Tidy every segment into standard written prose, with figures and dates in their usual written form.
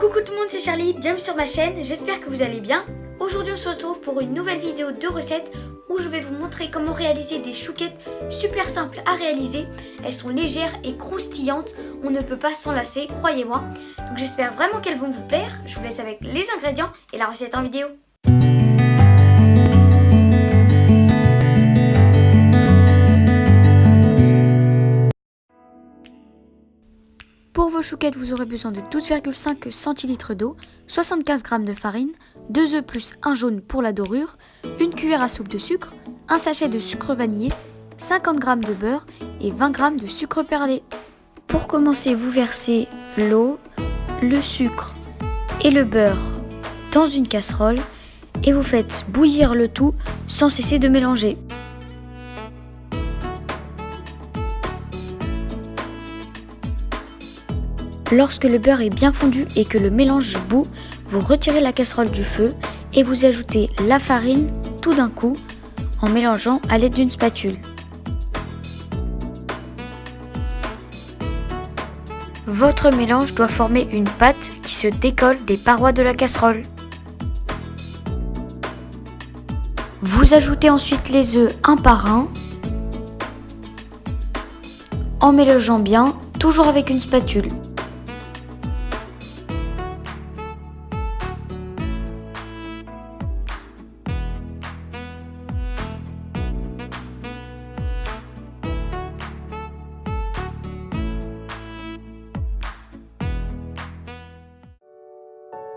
Coucou tout le monde, c'est Charlie, bienvenue sur ma chaîne, j'espère que vous allez bien. Aujourd'hui on se retrouve pour une nouvelle vidéo de recettes où je vais vous montrer comment réaliser des chouquettes super simples à réaliser. Elles sont légères et croustillantes, on ne peut pas s'en lasser, croyez-moi. Donc j'espère vraiment qu'elles vont vous plaire, je vous laisse avec les ingrédients et la recette en vidéo. Pour vos chouquettes, vous aurez besoin de 12,5 centilitres d'eau, 75 g de farine, 2 œufs plus un jaune pour la dorure, une cuillère à soupe de sucre, un sachet de sucre vanillé, 50 g de beurre et 20 g de sucre perlé. Pour commencer, vous versez l'eau, le sucre et le beurre dans une casserole et vous faites bouillir le tout sans cesser de mélanger. Lorsque le beurre est bien fondu et que le mélange bout, vous retirez la casserole du feu et vous ajoutez la farine tout d'un coup en mélangeant à l'aide d'une spatule. Votre mélange doit former une pâte qui se décolle des parois de la casserole. Vous ajoutez ensuite les œufs un par un en mélangeant bien, toujours avec une spatule.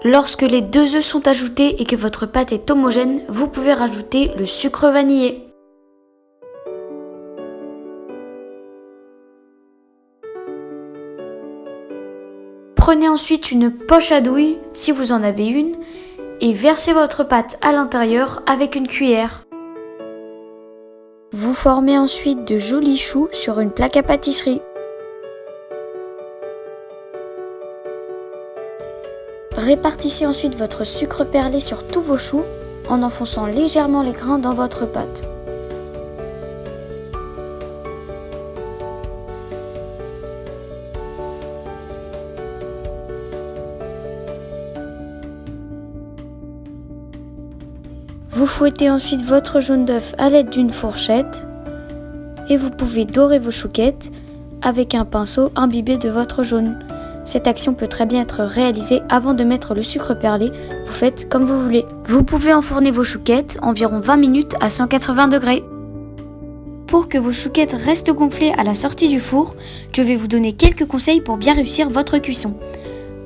Lorsque les 2 œufs sont ajoutés et que votre pâte est homogène, vous pouvez rajouter le sucre vanillé. Prenez ensuite une poche à douille, si vous en avez une, et versez votre pâte à l'intérieur avec une cuillère. Vous formez ensuite de jolis choux sur une plaque à pâtisserie. Répartissez ensuite votre sucre perlé sur tous vos choux en enfonçant légèrement les grains dans votre pâte. Vous fouettez ensuite votre jaune d'œuf à l'aide d'une fourchette et vous pouvez dorer vos chouquettes avec un pinceau imbibé de votre jaune. Cette action peut très bien être réalisée avant de mettre le sucre perlé, vous faites comme vous voulez. Vous pouvez enfourner vos chouquettes environ 20 minutes à 180 degrés. Pour que vos chouquettes restent gonflées à la sortie du four, je vais vous donner quelques conseils pour bien réussir votre cuisson.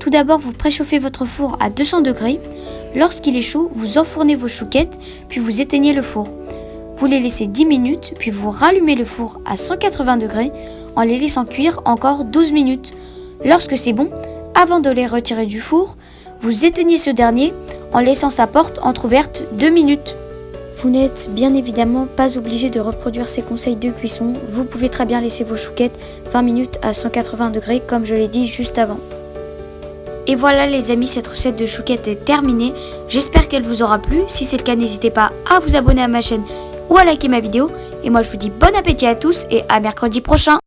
Tout d'abord, vous préchauffez votre four à 200 degrés. Lorsqu'il est chaud, vous enfournez vos chouquettes, puis vous éteignez le four. Vous les laissez 10 minutes, puis vous rallumez le four à 180 degrés en les laissant cuire encore 12 minutes. Lorsque c'est bon, avant de les retirer du four, vous éteignez ce dernier en laissant sa porte entrouverte 2 minutes. Vous n'êtes bien évidemment pas obligé de reproduire ces conseils de cuisson, vous pouvez très bien laisser vos chouquettes 20 minutes à 180 degrés comme je l'ai dit juste avant. Et voilà les amis, cette recette de chouquettes est terminée, j'espère qu'elle vous aura plu, si c'est le cas n'hésitez pas à vous abonner à ma chaîne ou à liker ma vidéo, et moi je vous dis bon appétit à tous et à mercredi prochain.